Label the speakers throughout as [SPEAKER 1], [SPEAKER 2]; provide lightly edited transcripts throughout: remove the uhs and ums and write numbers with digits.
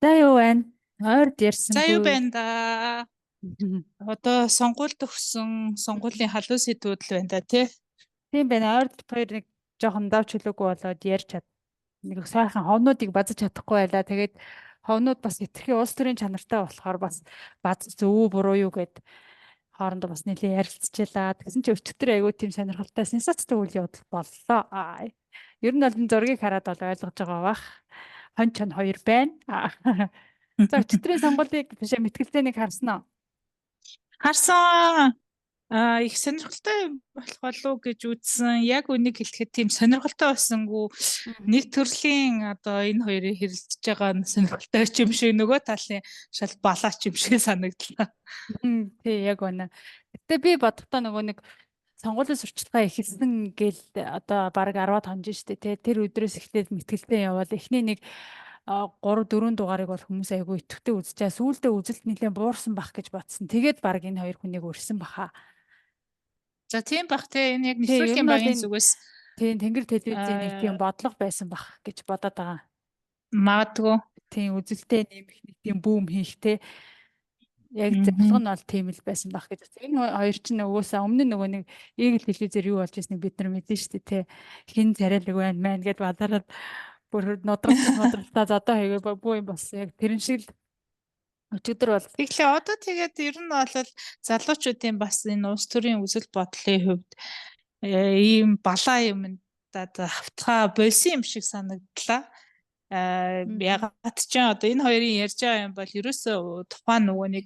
[SPEAKER 1] За юу байна? Ойрд
[SPEAKER 2] За юу
[SPEAKER 1] ярьсангүй.
[SPEAKER 2] байна да. Одоо сонгуульд өгсөн сонгуулийн халуун сэдвүүд л байна да тий.
[SPEAKER 1] Тийм байна. Ойрд хоёр нэг жоохон давч хөлөөгүй болоод ярьж чад. Нэг сайхан ховнуудыг базаж чадахгүй байлаа. Тэгээд ховнууд бас хэтэрхий улс төрийн чанартай болохоор бас баз зөв буруу юу гэд хоорондоо бас нэлээд ярилцчихлаа. Тэгсэн чи өчтөр айгүй тийм сонирхолтой сенсацтай үйл явдал боллоо. Ер нь бол энэ зургийг хараад бол ойлгож байгаа бах. Хон чон хоёр байна. За өчтөрийн сонгуулийг бишээ мэтгэлцээнийг харсан уу?
[SPEAKER 2] Харсан их сонирхолтой болох болов уу гэж үзсэн. Яг үнийг хэлэхэд тийм сонирхолтой байсангүй нэг төрлийн одоо энэ хоёрыг хэрэлдэж байгаа нь сонирхолтой ч юм шиг нөгөө талын шал балаач юм шиг санагдлаа.
[SPEAKER 1] Тий, яг байна. Гэтэ би бодохдоо нөгөө нэг сонгуулийн сурчлагаа эхэлсэн гэл одоо баг 10-аад хонж штэ тий. Тэр өдрөөс эхлээд мэтгэлдээ явал эхний нэг 3 4 дугаарыг бол хүмүүс айгүй итгэвтэй үзчихээ. Сүүлдээ үзэлт нэлээд буурсан бах гэж бодсон. Тэгээд баг энэ хоёр хүнийг өрсөн баха.
[SPEAKER 2] За тийм бах те энэ яг
[SPEAKER 1] Тий, ер нь
[SPEAKER 2] нэвтрүүлгийн
[SPEAKER 1] бол
[SPEAKER 2] багийн
[SPEAKER 1] энэ
[SPEAKER 2] зүгээс
[SPEAKER 1] тий тэнгэр телевизийн нэг тийм бодлого байсан бах гэж бодоод байгаа.
[SPEAKER 2] магадгүй.
[SPEAKER 1] Тийм үзэлтэй нэмэх нэг тийм бүүм хийх те. Яг зорилго нь бол тийм л байсан бах гэж байна. Энэ хоёр чинь нөгөөсөө өмнө нь нөгөө нэг Eagle телевизээр юу болж ирснийг бид нар мэдэн шүү дээ те. Хин царайлаг байна мэн гэд бадараад бүр нудралцаа за одоо хийгээ бүү юм болсон. Яг тэрэн шиг л өчигдөр бол
[SPEAKER 2] Тэгэхээр одоо тэгээд ер нь бол залуучуудын бас энэ улс төрийн үзэл бодлын хувьд ийм балаа юм хавтгаа болсон юм шиг санагдлаа. Ягаад ч одоо энэ хоёрын ярьж байгаа юм бол ерөөсөө тухайн нөгөө нэг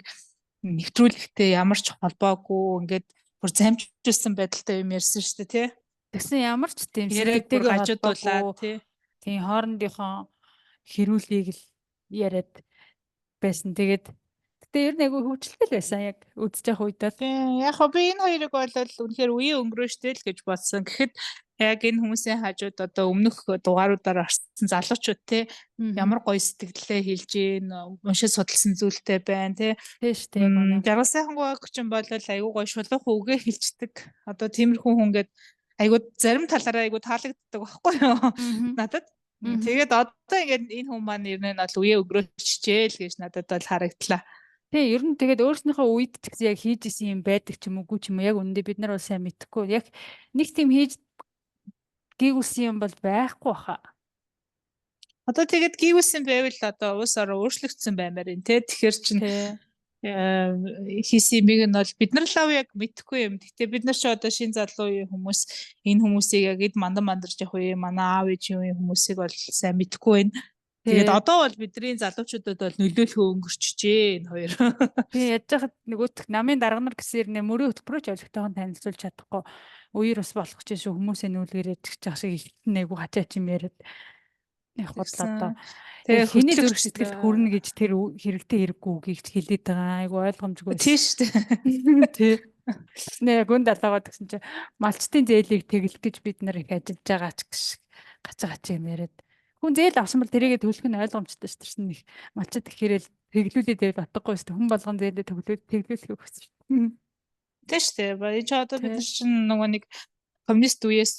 [SPEAKER 2] нэвтрүүлэгтэй ямар ч холбоогүй ингээд бүр замжуулсан байдалтай юм ярьсан шүү дээ тий.
[SPEAKER 1] тэгсэн ямар ч тийм
[SPEAKER 2] Яриаг бүр
[SPEAKER 1] сэтгэлтэйгээ
[SPEAKER 2] гажуудуулаад тий.
[SPEAKER 1] тийм хоорондынхоо хэрүүлгийг л яриад байсан. Тэгээд гэтээ ер нь айгүй хөвчлөлтэй байсан яг үзэж явах үед л.
[SPEAKER 2] Тийм яг хоо би энэ хоёрыг бол үнэхээр үеийн өнгөрөөжтэй л гэж бодсон. Гэхэд яг энэ хүмүүсийн хажууд одоо өмнөх дугааруудаар орсон залуучууд те ямар гоё сэтгэлдээ хэлж гин уншиж судалсан зүйлтэй байна те.
[SPEAKER 1] Тийм шүү дээ яг үнэ.
[SPEAKER 2] Жаргал сайхан гооч юм бол айгүй гоё шулуух үгээ хэлцдэг. Одоо тиймэрхүү хүн гээд айгүй зарим талаараа айгүй таалагддаг байхгүй юу? Надад. Тэгээд одоо ингээд энэ хүн маань ер нь бол үеийн өнгөрөөжчээ л гэж надад бол харагдлаа.
[SPEAKER 1] Тий, ер нь тэгээд өөрснийхөө үед ч гэсэн яг хийж исэн юм байдаг ч юм уугүй ч юм уу яг үндэ бид нар бол сайн мэдэхгүй. Яг нэг тийм хийж гээгүүлсэн юм бол байхгүй баха.
[SPEAKER 2] Одоо тэгээд гівсэн байвал одоо уус ороо өөрчлөгдсөн баймаар юм те. Тэгэхээр чинь хийсэн юмыг нь бол бид нар л яг мэдэхгүй юм. Гэтэ бид нар ч одоо шин залуу хүмүүс энэ хүмүүсийг яг эд мандарч явах үе манай аав ээжийн хүмүүсийг бол сайн мэдэхгүй байна. Тэгээд одоо бол бидний залуучуудад бол нөлөөлөхөө өнгөрчжээ энэ хоёр.
[SPEAKER 1] Би яаж яхад нөгөөх намын дарга нар гэсэн нэ мөрийн хөтөлбөрөөр олигтойгоо танилцуулж чадахгүй үеэр бас болох ч шүү хүмүүсээ нүүлгэрээ тэгж байгаа шиг ихтэн айгу хачаач юм яриад яг бодлоо одоо тэгээд хиний зүрх сэтгэлд хүрнэ гэж тэр хэрэгтэй хэрэггүй үгийг хэлээд байгаа айгу ойлгомжгүй
[SPEAKER 2] тийм шүү дээ.
[SPEAKER 1] тий нэ гүн далаагаад гэсэн чинь малчтын зээлийг тэглэх гэж бид нар их ажиллаж байгаа ч гэж гацаагач юм яриад хүн зээл авсан бол тэрийгэ төлөх нь ойлгомжтой шүү дээ нэг малчд гэхээрэл тэглүүлээд байвал батгахгүй шүү дээ хүн болгон зээлээ тэглүүлэхийг хүсэж шүү дээ
[SPEAKER 2] тийм шүү дээ энэ ч одоо бид нар чинь нөгөө нэг коммунист үеэс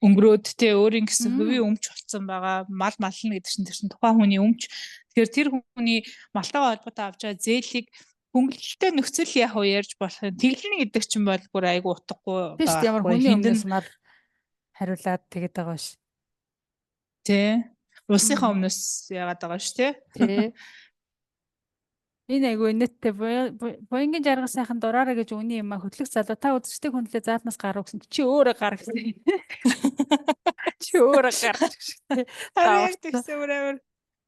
[SPEAKER 2] өнгөрөөд те өөрийн гэсэн хувийн өмч болсон байгаа мал мална гэдэг чинь тэр чинь тухайн хүний өмч тэгэхээр тэр хүний малтайгаа холбоотой авч байгаа зээлийг хөнгөлөлтөй нөхцөл яг уу ярьж болох юм тэглэнэ гэдэг чинь бол бүр айгу утгагүй
[SPEAKER 1] тийм шүү дээ ямар хүний өмнөөс мал хариулаад тэгээд байгаа ш.
[SPEAKER 2] Тэ улсынхаа өмнөөс яагаад байгаа ш те.
[SPEAKER 1] Энэ айгүй нэттэй буянгийн жаргал сайхан дураараа гэж үний юм а хөтлөх залуу та үзэгчтэй хүнлээ заалнаас гаруу гэсэн чи өөрөө гар гэсэн. Чи өөрөө гар гэсэн.
[SPEAKER 2] Яг тэгсэн үрээр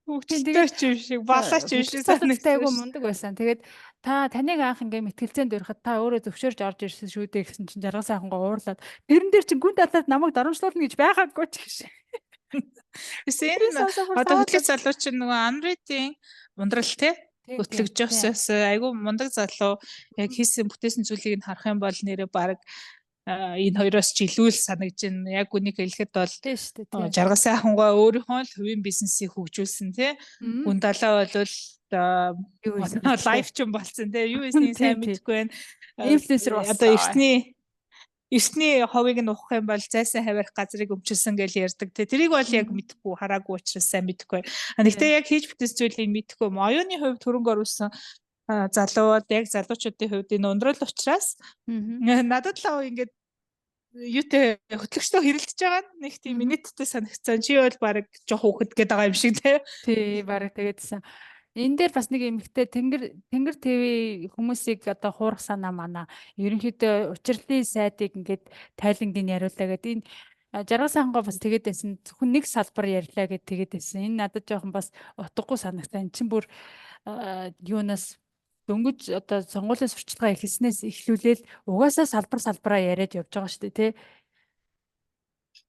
[SPEAKER 2] хөвчтэй ч юм шиг балаач юм шиг
[SPEAKER 1] санагдсан айгүй мундаг байсан. Тэгээд таныг анх ингээ мэтгэлцээнд өрөхөд та өөрөө зөвшөөрж орж ирсэн шүү дээ гэсэн чинь жаргал сайхангаа уурлаад тэрэн дээр чинь гүн талаад намайг дарамжлуулна гэж байгаагүй ч гэж.
[SPEAKER 2] Эсээ одоо хөтлөх залуу чинь нөгөө Анритийн ундрал те хөтлөж явсаас айгүй мундаг залуу яг хийсэн бүтээсэн зүйлийг нь харах юм бол нэрээ баг энэ хоёроос ч илүү л санагдж байна. Яг үнийг хэлэхэд бол жаргал сайхангаа өөрийнхөө л хувийн бизнесийг хөгжүүлсэн тий. Гүн далаа бол лайв ч юм болсон тий. Юу ийснийг сайн мэдэхгүй байна.
[SPEAKER 1] Инфлюенсер болсон.
[SPEAKER 2] Одоо эртний эртний ховыг нь ухах юм бол зайсан хавирах газрыг өмчилсөн гэж ярьдаг. Тэрийг бол яг
[SPEAKER 1] Мгм.
[SPEAKER 2] мэдхгүй хараагүй учраас сайн мэдхгүй.
[SPEAKER 1] Тий.
[SPEAKER 2] Гэхдээ яг хийж бүтсэн зүйлийг мэдхгүй юм. Оюуны хувьд хөрөнгө оруулсан залууд яг залуучуудын хувьд энэ ундрал учраас
[SPEAKER 1] Мгм.
[SPEAKER 2] надад л ингээд юутэй хөтлөгчтэй хэрэлдэж байгаа нэг тийм
[SPEAKER 1] Мгм.
[SPEAKER 2] инээдтэй санагцсан. Чи бол баг жоох хөөхд гээд байгаа юм шиг те.
[SPEAKER 1] Тий, бараг тэгээдсэн. Энэ дээр бас нэг эмэгтэй Тэнгэр ТV хүмүүсийг одоо хуурах санаа манай. Ерөнхийдөө учирлын сайдыг ингээд тайлангийн яриулаа гэдэг энэ жаргал сангоо бас тэгээд байсан. Зөвхөн нэг салбар ярьлаа гэд тэгээд байсан. Энэ надад жоохон бас утгагүй санагтаа. Эн чинь бүр юунаас дөнгөж одоо сонгуулийн сурчлагаа эхэлснээс эхлүүлээл угаасаа салбараа яриад явж байгаа шүү дээ, тий.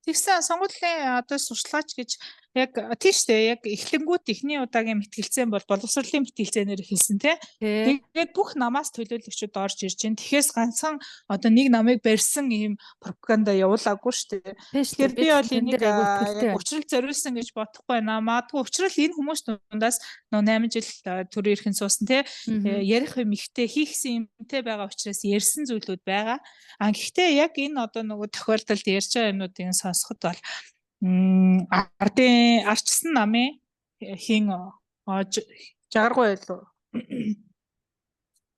[SPEAKER 2] Тэгсэн сонгуулийн одоо сурчлагч гэж яг тийш үү яг эхлэнгүүт эхний удаагийн мэтгэлцээн бол боловсролын мэтгэлцээнээр эхэлсэн тий.
[SPEAKER 1] Тий.
[SPEAKER 2] Тэгээд бүх намаас төлөөлөгчд орж ирж байна. Тэгэхээс ганцхан одоо нэг намыг барьсан ийм пропаганда явуулаагүй шүү дээ.
[SPEAKER 1] Тий шүү дээ.
[SPEAKER 2] Тэгэхээр
[SPEAKER 1] Би
[SPEAKER 2] би бол
[SPEAKER 1] тэн
[SPEAKER 2] энийг
[SPEAKER 1] дээр айгүй итгэлтэй
[SPEAKER 2] яг
[SPEAKER 1] байна.
[SPEAKER 2] учрал зориулсан гэж бодохгүй байна. Магадгүй учрал энэ хүмүүс дундаас нөө 8 жил төрийн эрхэн суусан тий.
[SPEAKER 1] Мгм.
[SPEAKER 2] Ярих юм ихтэй хийхсэн юмтэй байгаа учраас ярьсан зүйлүүд байгаа. Гэхдээ яг энэ одоо нөгөө тохиолдолд ярьж байгаа юмнуудыг сонсоход бол ардчсан намын хин жагаргүй байлуу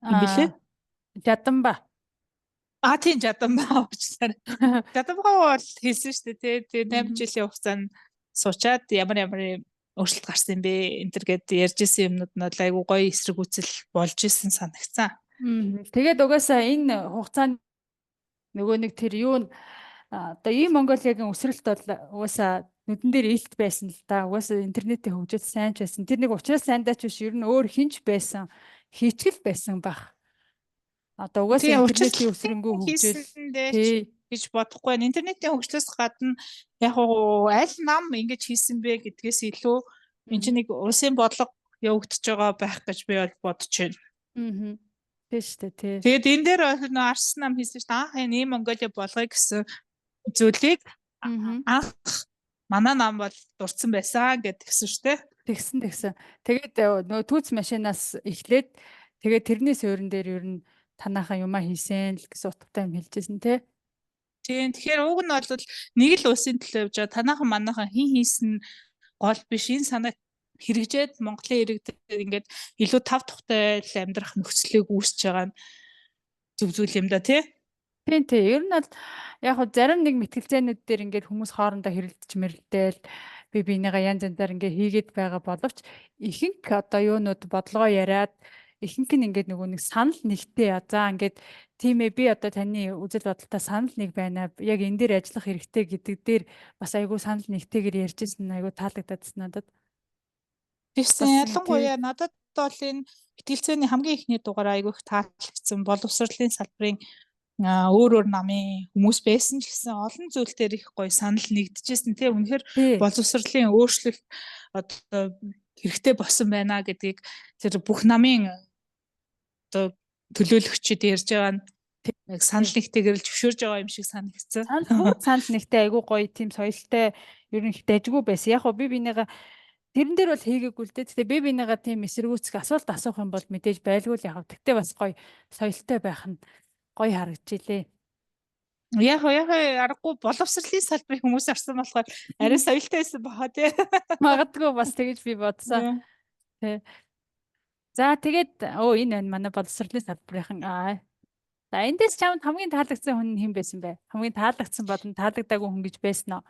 [SPEAKER 2] юм бэлээ.
[SPEAKER 1] Жаданба.
[SPEAKER 2] Тийм жаданбаа уучлаарай. Жаданбаа бол хэлсэн шүү дээ тий. 8 жилийн хугацаанд суучаад ямар өөрчлөлт гарсан юм бэ энэ төр гэд ярьж исэн юмнууд нь айгу гоё эсрэг үзэл болж исэн санагцсан.
[SPEAKER 1] Тэгээд угаасаа энэ хугацаанд нөгөө нэг тэр юу одоо ийм Монголиагийн өсрэлт бол угаасаа нүдэн дээр илт байсан л да. Угаасаа интернетийн хөгжил сайн ч байсан. Тэр нэг учраас сайндаа ч биш ер нь өөр хинч байсан. Хийчгэл байсан баг. Одоо угаасаа интернетийн өсрөнгөө хөгжил
[SPEAKER 2] тий гэж бодохгүй байна. Интернетийн хөгжлөөс гадна яг аль нам ингэж хийсэн бэ гэдгээс илүү энэ чинь нэг улсын бодлого явагдаж байгаа байх гэж би бол бодож байна.
[SPEAKER 1] Тийм шүү дээ тий.
[SPEAKER 2] Тэгээд энэ дээр нөө арчсан нам хийсэн шүү дээ. Анх энэ Монголиа болгоё гэсэн зүйлийг анх манай нам бол дурдсан байсан гэдгсэн шүү дээ.
[SPEAKER 1] Тэгсэн. Тэгээд нөө түүц машинаас эхлээд тэгээд тэрний суурин дээр ер нь танаахан юмаа хийсэн л гэсэн утгатай юм хэлжсэн тий.
[SPEAKER 2] Тийм. Тэгэхээр уг нь бол нэг л улсын төлөө явж байгаа. Танаахан манаахан хийсэн гол биш. Энэ санаа хэрэгжээд Монголын иргэдэд ингээд илүү тав тухтай амьдрах нөхцөлийг үүсэж байгаа нь зөв зүйл юм да тий.
[SPEAKER 1] Тийм. Ер нь бол яг хөө зарим нэг мэтгэлцээнүүд дээр ингээд хүмүүс хоорондоо хэрэлдэж мэрэлдээл бинийгаа янз янзаар ингээд хийгээд байгаа боловч ихэнх одоо юунууд бодлогоо яриад ихэнх нь ингээд нөгөө нэг санал нэгтэй за ингээд тийм ээ би одоо таны үзэл бодолтой санал нэг байна. Яг энэ дээр ажиллах хэрэгтэй гэдэг дээр бас айгүй санал нэгтэйгээр ярьжсэн айгүй таалагдадсан надад.
[SPEAKER 2] Тэгсэн ялангуяа надад бол энэ мэтгэлцээний хамгийн ихний дугаар айгүй их таалагдсан. Боловсролын салбарын өөр намын хүмүүс байсан ч гэсэн олон зүйл дээр их гоё санал нэгдэжсэн тийм үнэхээр боловсролын өөрчлөлт одоо хэрэгтэй болсон байна гэдгийг тэр бүх намын одоо төлөөлөгчид ярьж байгаа нь яг санал нэгтэйгээр л зөвшөөрж байгаа юм шиг санагдсан.
[SPEAKER 1] Санал нэгтэй айгүй гоё тийм соёлтой ерөнхийдөө дайггүй байсан. Яг би бинийгаа тэрэн дээр бол хийгээгүй л дээ. Гэтэ би бинийгаа тийм эсэргүүцэх асуулт асуух юм бол мэдээж байлгүй л яг. Гэтэ бас гоё соёлтой байх нь гоё харагдчихлээ.
[SPEAKER 2] Яг аргагүй боловсролын салбарын хүмүүс орсон болохоор арай соёлтой байсан баха тий.
[SPEAKER 1] Магадгүй бас тэгэж би бодсон. Тий. За тэгээд энэ байна манай боловсролын салбарынхан за эндээс чамд хамгийн таалагдсан хүн хэн байсан бэ? Хамгийн таалагдсан болон таалагдаагүй хүн гэж байсан уу?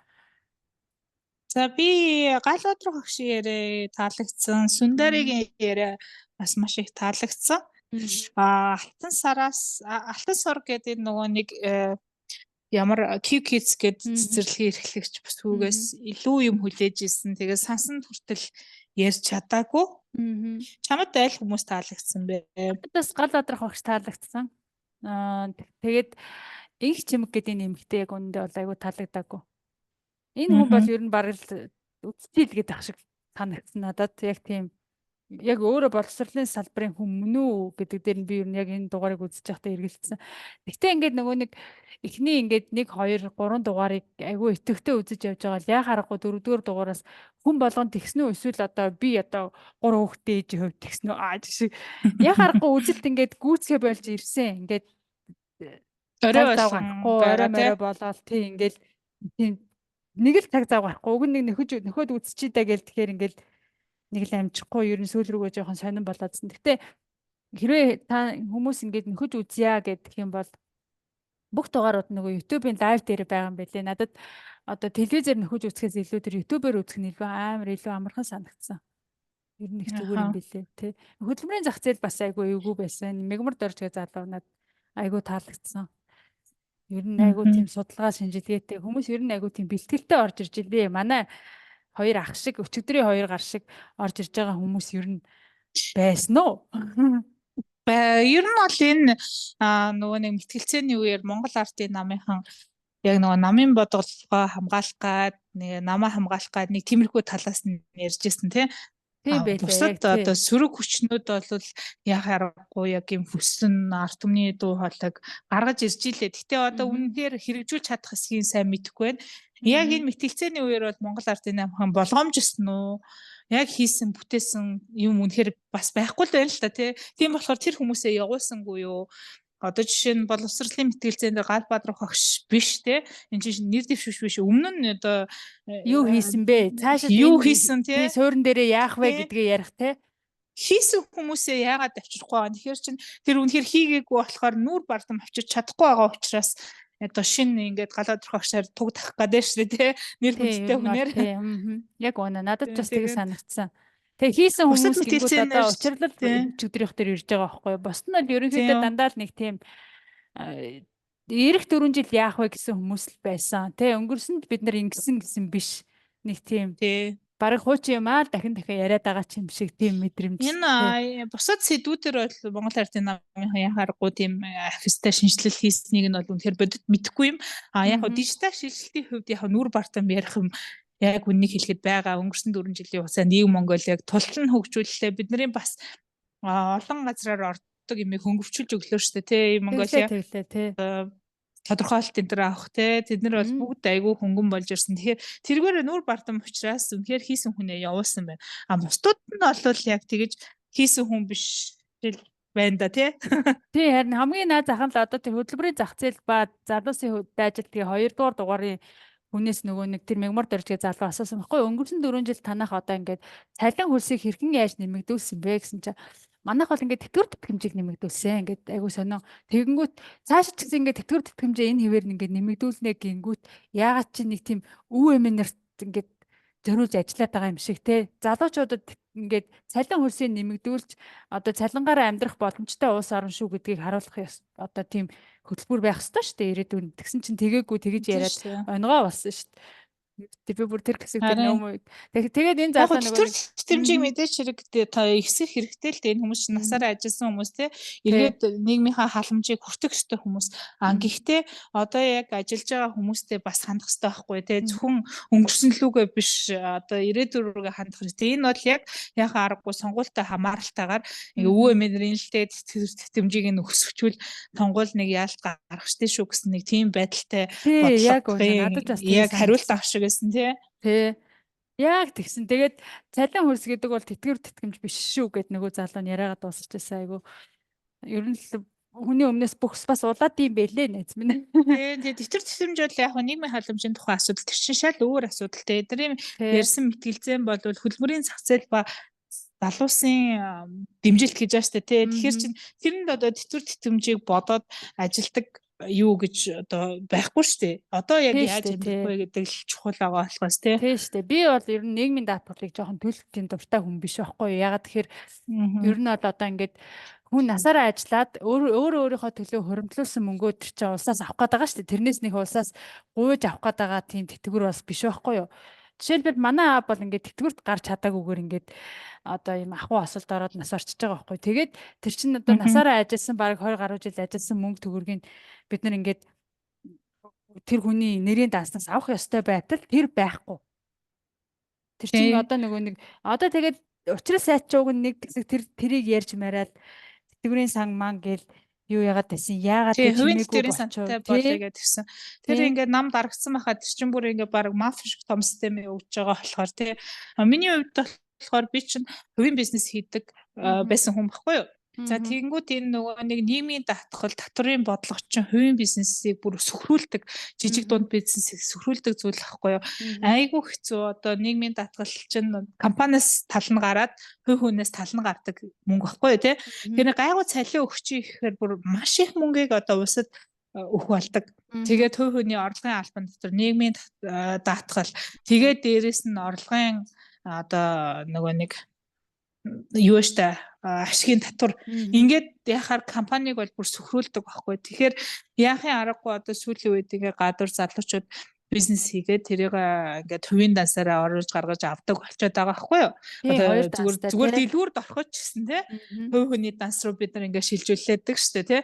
[SPEAKER 2] За би Галбаатар хөгшин яриа таалагдсан, Сүндаригийн яриа бас маш их таалагдсан. Алтан сар гэдэг нөгөө нэг ямар Kids гэдэг цэцэрлэгийн эрхлэгч бас хүүгээс илүү юм хүлээж ирсэн. Тэгээ сансан хүртэл ярьж чадаагүй. Чамд аль хүмүүс таалагдсан бэ?
[SPEAKER 1] Бас Галбаатар хөгш таалагдсан. Тэгээд инх чимэг гэдэг нэмэгтэй яг үүндээ бол айгүй таалагдаагүй. Энэ хүн бол ер нь бараг л үстил гэдэг ах шиг санагдсан надад. Яг тийм яг өөрөө боловсролын салбарын хүн мөн үү гэдэг дээр нь би ер нь яг энэ дугаарыг үзэж байхдаа эргэлцсэн. Гэхдээ ингээд нөгөө нэг эхний ингээд 1 2 3 дугаарыг айгүй итэвхтэй үзэж явж байгаа л яа харахгүй 4-р дугаараас хүн болгонд тэгснэ үү эсвэл одоо би одоо 3 хүүхдээ ээж хувь тэгснэ үү жишээ яа харахгүй үзэлт ингээд гүйцэхэ болж ирсэн. Ингээд
[SPEAKER 2] Орой
[SPEAKER 1] цаг зав
[SPEAKER 2] болгон
[SPEAKER 1] гарахгүй орой
[SPEAKER 2] байгаа тий.
[SPEAKER 1] морой болоод тийм ингээл тийм нэг л цаг зав гарахгүй уг нь нэг нөхөд үзчихий даа гэл тэгэхээр ингээл нэг л амжихгүй ер нь сүүл рүүгээ жоохон сонирн болоодсэн. Гэтэ хэрвээ та хүмүүс ингээд нөхөж үзье гэдэг юм бол бүх дугаарууд нөгөө YouTube-ийн лайв дээр байгаа юм байлээ. Надад одоо телевизээр нөхөж үзэхээс илүү тэр YouTube-оор үзэх нь илүү амархан санагдсан. Ер нь их зүгээр юм билээ тий. Хөдөлмөрийн зах зээл бас айгүй эвгүй байсан. Мегмар доржгээ залуу надад айгүй таалагдсан. Ер нь айгүй тийм судалгаа шинжилгээтэй хүмүүс ер нь айгүй тийм бэлтгэлтэй орж ирж илээ. Манай хоёр ах шиг өчигдрийн хоёр гар шиг орж ирж байгаа хүмүүс ер нь байсан уу?
[SPEAKER 2] Ер нь бол энэ нөгөө нэг мэтгэлцээний үеэр Монгол Ардын намынхан яг нөгөө намын бодлогоо хамгаалах гад нэг намаа хамгаалах гад нэг тиймэрхүү талаас нь ярьжсэн тий.
[SPEAKER 1] Тийм байлээ.
[SPEAKER 2] Бусад одоо сөрөг хүчнүүд бол яг аргагүй яг юм хүссэн ард түмний дуу хоолойг гаргаж ирж илээ. Гэтэ одоо үнэхээр хэрэгжүүлж чадах эсхийн сайн мэдэхгүй байна. Яг энэ мэтгэлцээний үеэр бол Монгол Ардын намхан болгоомжсон уу? Яг хийсэн бүтээсэн юм үнэхээр бас байхгүй л байна л та тий. Тийм болохоор тэр хүмүүсээ явуулсангүй юу? Одоо жишээ нь боловсролын мэтгэлцээнд Гал Бадрах багш биш те энэ чинь нэр дэвшвш биш өмнө нь одоо
[SPEAKER 1] юу хийсэн бэ? Цаашаа
[SPEAKER 2] юу хийсэн те
[SPEAKER 1] суурин дээрээ яах вэ гэдгээ ярих те
[SPEAKER 2] хийсэн хүмүүсээ яагаад авчрахгүй байгаа. Тэгэхээр чинь тэр үнэхээр хийгээгүй болохоор нүүр бардам авчирч чадахгүй байгаа учраас одоо шинэ ингээд Гал Бадрах багшаар туг тах гэдэг шүү дээ те нэр хүндтэй хүнээр
[SPEAKER 1] яг үнэ надад ч бас тэгээ санагдсан. Тэгээ хийсэн хүмүүс гингүүд одоо учирлал өчигдрийнх дээр ирж байгаа байхгүй юу? Босд нь бол ерөнхийдөө дандаа л нэг тийм ирэх 4 жил яах вэ гэсэн хүмүүс л байсан. Тэ өнгөрсөнд бид нар ингэсэн гэсэн биш. Нэг тийм бараг хуучин юм аа дахин яриад байгаа ч юм шиг тийм мэдрэмж.
[SPEAKER 2] Энэ бусад сэдвүүдэр бол Монгол Ардын намын яхааргүй тийм офистай шинжилэл хийснийг нь бол үнэхээр бодит мэдэхгүй юм. Яг нь дижитал шилжилтийн хувьд яг нүүр бартам ярих юм яг үннийг хэлэхэд байгаа өнгөрсөн 4 жилийн хугацаанд нийгэм Монголыг тултал нь хөгжүүллээ. Бидний бас олон газраар ордог юмыг хөнгөвчүүлж өглөө шүү дээ. Монголиа тодорхойлт энэ төр авах тэд нар бол бүгд айгүй хөнгөн болж ирсэн. Тэгэхээр тэргээр нүүр бардам учраас үнэхээр хийсэн хүнээ явуулсан байна. Бусдууд нь бол яг тэгэж хийсэн хүн биш байна да тий.
[SPEAKER 1] Тий харин хамгийн наад зах нь л одоо тэр хөдөлмөрийн зах зээл ба залуусын ажилтны 2 дугаар дугаарын хүнээс нөгөө нэг тэр мегмар дөржгээ залуу асуусан байхгүй өнгөрсөн 4 жил танах одоо ингээд цалин хөлсийг хэрхэн яаж нэмэгдүүлсэн бэ гэсэн чинь манайх бол ингээд тэтгэвэр тэтгэмжийг нэмэгдүүлсэн ингээд айгуу сонио тэгэнгүүт цаашаа ч гэсэн ингээд тэтгэвэр тэтгэмжээ энэ хэвээр ингээд нэмэгдүүлнэ гингүүт яагаад чи нэг тийм үе эмэнэрт ингээд зориулж ажиллаад байгаа юм шиг те залуучуудад ингээд цалин хөлсийг нэмэгдүүлж одоо цалингаараа амьдрах боломжтой улс орн шүү гэдгийг харуулах одоо тийм хөтөлбөр байх ёстой шүү дээ ирээдүйн. Тэгсэн чинь тэгээгүй тэгэж яриад онгоо болсон шүү дээ. Би бүр тэр хэсэг дээр нөөм. Тэгээд энэ залуу
[SPEAKER 2] нөгөө тэтгэмжийг мэдээж хэрэгтэй та ихсэх хэрэгтэй л дээ энэ хүмүүс насаараа ажилласан хүмүүс те эргээд нийгмийнхаа халамжийг хүртэх ёстой хүмүүс. Гэхдээ одоо яг ажиллаж байгаа хүмүүстэй бас хандах ёстой байхгүй те зөвхөн өнгөрсөн лүүгээ биш одоо ирээдүйн рүүгээ хандах хэрэгтэй. Энэ бол яг аргагүй сонгуультай хамааралтайгаар өвөө эмээний л дээ тэтгэмжийг нь өсгчүүл сонгуул нэг яалт гаргах штэ шүү гэсэн нэг тийм байдалтай бодлого яг хариулт авах шиг тий.
[SPEAKER 1] Яг тэгсэн. Тэгээд цалин хөлс гэдэг бол тэтгэвэр тэтгэмж биш шүү гэд нөгөө залуу нь яриагаад дуусчихсан айгу. Ер нь л хүний өмнөөс бүхс бас улаад юм бэлээ найз минь.
[SPEAKER 2] Тэгээд тэтгэвэр тэтгэмж бол яг нийгмийн халамжийн тухай асуудал тэр чинь шал өөр асуудал те. Эдний ярьсан мэтгэлзэн бол хөдөлмөрийн зах зээл ба залуусын дэмжилт гэж байна шүү дээ те. Тэгэхээр чинь тэрэнд одоо тэтгэвэр тэтгэмжийг бодоод ажилдаг юу гэж одоо байхгүй шүү дээ. Одоо яг яаж амьдрах вэ гэдэг л чухал байгаа болохоос тий.
[SPEAKER 1] Тий шүү дээ. Би бол ер нь нийгмийн даатгалыг жоохон төлөвлөлтийн дуртай хүн биш байхгүй юу. Ягаад тэгэхээр ер нь бол одоо ингээд хүн насаараа ажиллаад өөрийнхөө төлөө хуримтлуулсан мөнгөө тэр чинь улсаас авах гээд байгаа шүү дээ. Тэрнээс нэг улсаас гуйж авах гээд байгаа тийм тэтгэвэр бас биш байхгүй юу. Жишээлбэл манай аав бол ингээд тэтгэвэрт гарч чадаагүйгээр ингээд одоо ийм ахуй асуулт ороод нас орчиж байгаа байхгүй. Тэгээд тэр чинь одоо насаараа ажилласан бараг 20 гаруй жил ажилласан мөнгө төгрөгийг бид нар ингээд тэр хүний нэрийн дааснаас авах ёстой байтал тэр байхгүй. Тэр чинь одоо нөгөө нэг одоо тэгээд учрал сайчууг нэг хэсэг тэрийг ярьж мараад тэтгэврийн сан ман гээл юу яагаад байсан яагаад
[SPEAKER 2] чимээгүй болчихсон болоо гэдгсэн. Тэр ингээд нам дарагдсан байхад тэр чинь бүр ингээд баг маф шиг том систем өгж байгаа болохоор тий. Миний хувьд болохоор би чинь хувийн бизнес хийдэг байсан хүн баггүй юу. За тэгэнгүүт энэ нөгөө нэг нийгмийн даатгал, татврын бодлогочин хувийн бизнесийг бүр сөхрүүлдэг, жижиг дунд бизнесийг сөхрүүлдэг зүйл ахгүй юу? Айгүй хэцүү. Одоо нийгмийн даатгал чинь компаниас тал нь гараад хувь хүнээс тал нь гардаг мөнгө ахгүй юу, тий? Тэр гайгүй цалин өгчих гэхээр бүр маш их мөнгийг одоо улсад өөх болдог. Тэгээд хувь хүний орлогын албан дотор нийгмийн даатгал, тэгээд дээрэс нь орлогын одоо нөгөө нэг юу штэ ашигын татвар ингээд яхаар компаниг бол бүр сөхрүүлдэг байхгүй. Тэгэхээр яахын аргагүй одоо сүүлийн үед ингээ гадуур залуучууд бизнес хийгээд тэрийг ингээд хувийн дансаараа оруулж гаргаж авдаг болчиход байгаа байхгүй юу? Одоо зүгээр дэлгүүрд ороход ч гэсэн тий хувь хүний данс руу бид нар ингээ шилжүүлээдэг штэ тий.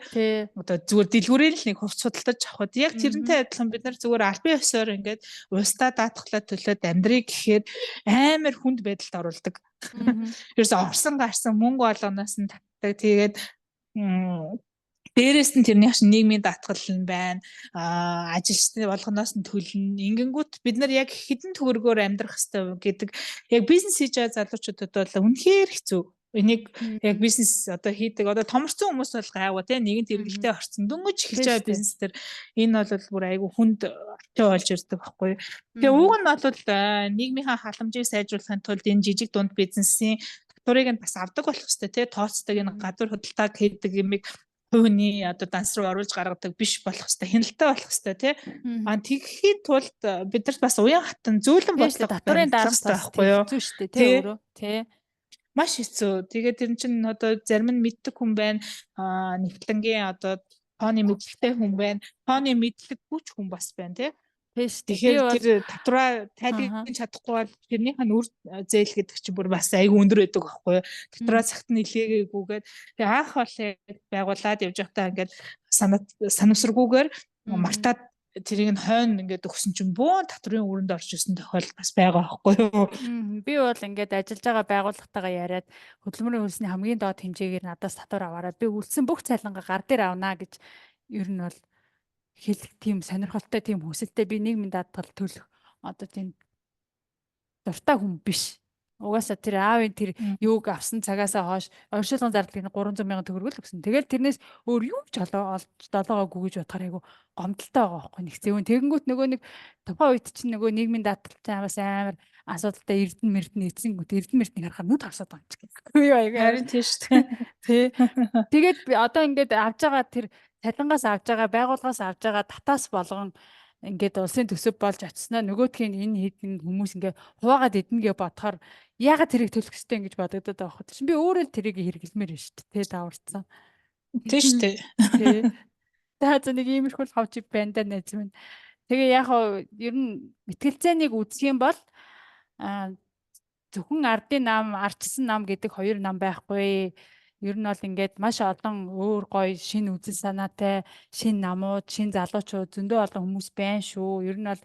[SPEAKER 2] Одоо зүгээр дэлгүүрээр л нэг хувц судалдаж авахд яг тэрнтэй адилхан бид нар зүгээр албан ёсоор ингээд устдаа даатгалаа төлөөд амьдрыг гэхээр амар хүнд байдалд оруулдаг. Ерөөсө орсон гарсан мөнгө олгоноос нь татдаг. Тэгээд дээрээс нь тэрний хашин нийгмийн даатгал нь байна. Ажилчны болгоноос нь төлнө. Ингэнгүүт бид нар яг хідэн төгрөгөөр амьдрах хэрэгтэй гэдэг яг бизнес хийж байгаа залуучуудад бол үнэхээр хэцүү. Энийг яг бизнес одоо хийдэг одоо томорсон хүмүүс бол гайгүй тий нэгэнт эргэлтээ орсон дөнгөж эхэлж байгаа бизнес төр энэ бол бүр айгүй хүнд очиж болж ирдэг байхгүй. Тэгээ уг нь бол нийгмийнхаа халамжийг сайжруулахын тулд энэ жижиг дунд бизнесийн татварыг нь бас авдаг болох хэрэгтэй тий тооцдог энэ гадуур худалдааг хийдэг юмыг хувийн одоо данс руу оруулж гаргадаг биш болох хэрэгтэй хяналттай болох хэрэгтэй тий тэгэхийн тулд бидэрт бас уян хатан зөөлөн бодлого
[SPEAKER 1] татварын дарамт байхгүй юу хэцүү шүү дээ тий өөрөө тий
[SPEAKER 2] маш хэцүү. Тэгээд тэр чинь одоо зарим нь мэддэг хүн байна. Нэвтлэнгийн одоо тооны мэдлэгтэй хүн байна. Тооны мэдлэггүй ч хүн бас байна тий. Тэгэхээр тэр татвараа тайлбарлаж чадахгүй бол тэрнийх нь үр зээл гэдэг чинь бүр бас айгүй өндөр байдаг байхгүй юу? Татвараа цагт нь илгээгүйгээд тэгээ анх бол байгуулад явж байхдаа ингээд санамсаргүйгээр мартаад тэрийг нь хойно ингээд өгсөн чинь бөөн татврын өрөнд орж ирсэн тохиол бас байгаа байхгүй юу?
[SPEAKER 1] Би бол ингээд ажиллаж байгаа байгууллагатайгаа яриад хөдөлмөрийн хөлсний хамгийн доод хэмжээгээр надаас татвар аваараа би үлдсэн бүх цалингаа гар дээр авнаа гэж ер нь бол хэлэх тийм сонирхолтой тийм хүсэлтэй би нийгмийн даатгал төлөх одоо тийм дуртай хүн биш. Угаасаа тэр аавын тэр юуг авсан цагаасаа хойш оршуулгын зардлыг 300 сая төгрөг л өгсөн. Тэгэл тэрнээс өөр юу ч олж долоогоогүй гэж бодохоор айгу гомдолтой байгаа байхгүй нэг зэвэн. Тэгэнгүүт нөгөө нэг тухайн үед чинь нөгөө нийгмийн даатгалтай бас амар асуудалтай эрдэнэ эцсэнгүүт эрдэнэ харахаар нүд харсаад байгаа юм чи. Юу аяга
[SPEAKER 2] харин тийш тий.
[SPEAKER 1] Тэгээд би одоо ингээд авж байгаа тэр цалингаас авж байгаа байгууллагаас авж байгаа татаас болгон ингээд улсын төсөв болж очсноо нөгөөдхийн энэ хэдэн хүмүүс ингээ хуваагаад эднэгээ бодохоор яагаад тэрийг төлөх ёстой ингэж бодогдоод байгаа хөөх. Би өөрөө тэрийг хэрэглэмээр байна шүү дээ. Даварцсан.
[SPEAKER 2] Тийм шүү дээ.
[SPEAKER 1] Тий. Таа нэг иймэрхүү хавчиг байна да найз минь. Тэгээ яг ер нь мэтгэлцээнийг үзэх юм бол зөвхөн ардын нам, ардчсан нам гэдэг хоёр нам байхгүй. Ер нь бол ингээд маш олон өөр гоё шинэ үзэл санаатай шинэ намууд, шинэ залуучууд зөндөө олон хүмүүс байна шүү. Ер нь бол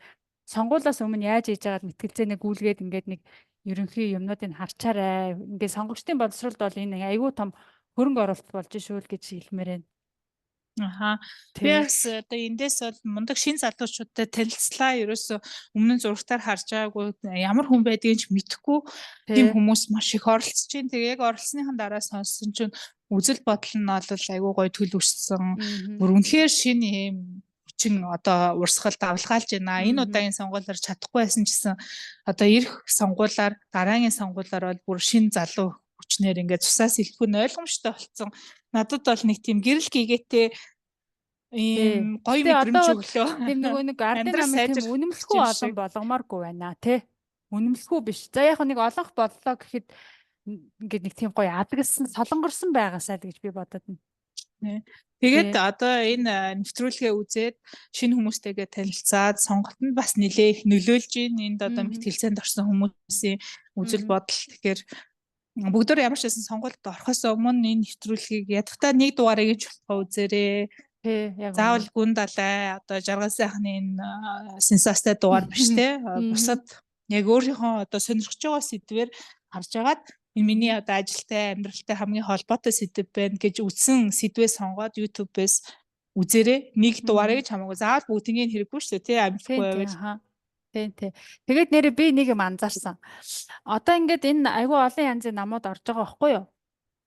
[SPEAKER 1] сонгуулиас өмнө яаж хийж байгаад мэтгэлцээнийг гүйлгээд ингээд нэг ерөнхий юмнуудыг харчаарай. Ингээд сонгогчдын боловсролд бол энэ айгүй том хөрөнгө оруулалт болж шүү л гэж хэлмээр байна.
[SPEAKER 2] Аха. Тэгээс одоо эндээс бол мундаг шин залуучуудтай танилцлаа. Ерөөсө өмнө нь зургатаар харж байгаагүй ямар хүн байдгийг ч мэдэхгүй тийм хүмүүс маш их оролцож байна. Тэгээ яг оролцсныхан дараа сонссон чинь үзэл бодол нь бол айгүй гоё төлөвшсөн. Бүр үнэхээр шин юм хүчин одоо урсгал давлгаалж байна. Энэ удаагийн сонгуулиар чадахгүй байсан гэсэн одоо ирэх сонгуулиар дараагийн сонгуулиар бол бүр шин залуу хүчнэр ингээд цусаас илтгэх нь ойлгомжтой болсон. Надад бол нэг тийм гэрэл гээгээтэй ийм гоё мэдрэмж өглөө.
[SPEAKER 1] Тийм нэг ардын намын тийм үнэмлэхгүй олон болгомооргүй байна тий. Үнэмлэхгүй биш. За яг нэг олонх боллоо гэхэд ингээд нэг тийм гоё адагсан солонгорсон байгаасаа л гэж би бодод байна.
[SPEAKER 2] Тэгээд одоо энэ нэвтрүүлгээ үзээд шинэ хүмүүстэйгээ танилцаад сонголтод бас нэлээх нөлөөлж байна. Энд одоо мэтгэлцээнд орсон хүмүүсийн үзэл бодол тэгэхээр бүгдөө ямар ч байсан сонгуульд орохоос өмнө энэ нэвтрүүлгийг ядахтаа нэг дугаарыг ч болохоо үзээрэй. Заавал гүн далай одоо жаргал сайхны энэ сенсацтай дугаар биш те. Бусад яг өөрийнхөө одоо сонирхож байгаа сэдвээр харж агаад энэ миний одоо ажилтай амьдралтай хамгийн холбоотой сэдв байна гэж үтсэн сэдвээ сонгоод YouTube-ээс үзээрэй. Нэг дугаарыг ч хамаагүй заавал бүгднийг хэрэггүй шүү те. Амьдгүй байвал.
[SPEAKER 1] Тий. Тэгээд нэрээ би нэг юм анзаарсан. Одоо ингээд энэ айгүй олон янзын намууд орж байгаа байхгүй юу?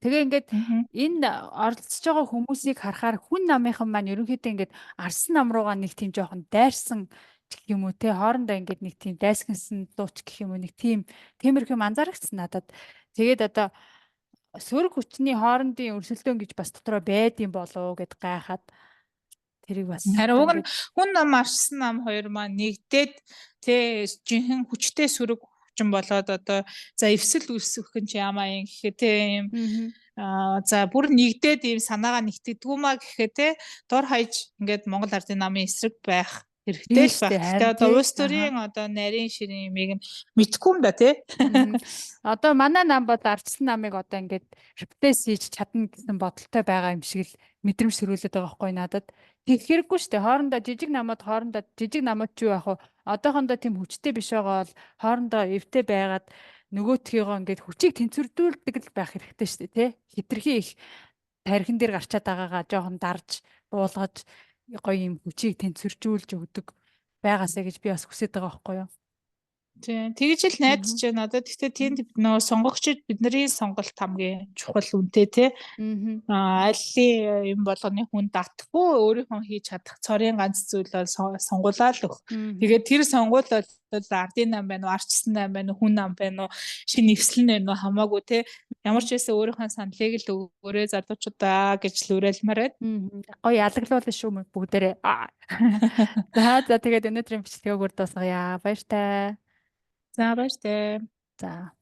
[SPEAKER 1] Тэгээ ингээд
[SPEAKER 2] Мгм.
[SPEAKER 1] энэ оролцож байгаа хүмүүсийг харахаар хүн намынхан маань ерөнхийдөө ингээд арсан нам руугаа нэг тийм жоохон дайрсан гэх юм уу те хоорондоо ингээд нэг тийм дайсгансан дууч гэх юм уу нэг тийм тиймэрхүү анзаарчихсан надад. Тэгээд одоо сөрөг хүчний хоорондын өрсөлдөөн гэж бас дотроо байдсан болов гэд гайхаад тэрийг бас
[SPEAKER 2] Харин
[SPEAKER 1] одоо
[SPEAKER 2] уг нь
[SPEAKER 1] ингээд
[SPEAKER 2] хүн ном арчсан нам хоёр маань нэгдээд жинхэнэ хүчтэй сөрөг хүчин болоод одоо за эвсэл үүсгэх нь ч ямаа юм гэхээ ийм за бүр нэгдээд ийм санаагаа нэгтгэдэггүй маа гэхээ дор хаяж ингээд Монгол Ардын намын эсрэг байх хэрэгтэй л
[SPEAKER 1] Тийш
[SPEAKER 2] байх.
[SPEAKER 1] үү
[SPEAKER 2] Гэтэ
[SPEAKER 1] харин
[SPEAKER 2] одоо
[SPEAKER 1] тий.
[SPEAKER 2] улс төрийн одоо нарийн ширийн юмыг нь мэдхгүй юм да
[SPEAKER 1] Мгм. Одоо манай нам бол ардчсан намыг одоо ингээд реплейс хийж чадна гэсэн бодолтой байгаа юм шиг л мэдрэмж төрүүлээд байгаа байхгүй надад. Тэг хэрэггүй шүү дээ. Хоорондоо жижиг намууд ч юу яах вэ? Одоохондоо тийм хүчтэй биш байгаа бол хоорондоо эвтэй байгаад нөгөөтгийгөө ингээд хүчийг тэнцвэрдүүлдэг л байх хэрэгтэй шүү дээ, тий? Хитрхи их тархин дээр гарчаад байгаагаа жоохон дарж буулгаж гоё юм хүчийг тэнцвэржүүлж өгдөг байгаасаа гэж би бас хүсэж байгаа байхгүй юу?
[SPEAKER 2] Тийм. Тэгж л найдаж байна. Одоо гэхдээ тэнд нөгөө сонгогчид бидний сонголт хамгийн чухал үнэтэй тий.
[SPEAKER 1] Мгм.
[SPEAKER 2] Аллийн юм болгоны хүн татахгүй өөрийнхөө хийж чадах цорын ганц зүйл бол сонгуулаа л өг. Тэгээд тэр сонгуул бол ардын нам байна уу, арчсан нам байна уу, хүн нам байна уу, шинэ нэвслэн байна уу хамаагүй тий. Ямар ч байсан өөрийнхөө саналыг л өгөөрэй залуучуудаа гэж л уриалмаар байна.
[SPEAKER 1] Гоё ялаглуулна шүү бүгдээрээ. За тэгээд өнөөдрийн бичлэгийг үрд дуусгая. Баяр таа.
[SPEAKER 2] За баяр таа.
[SPEAKER 1] За.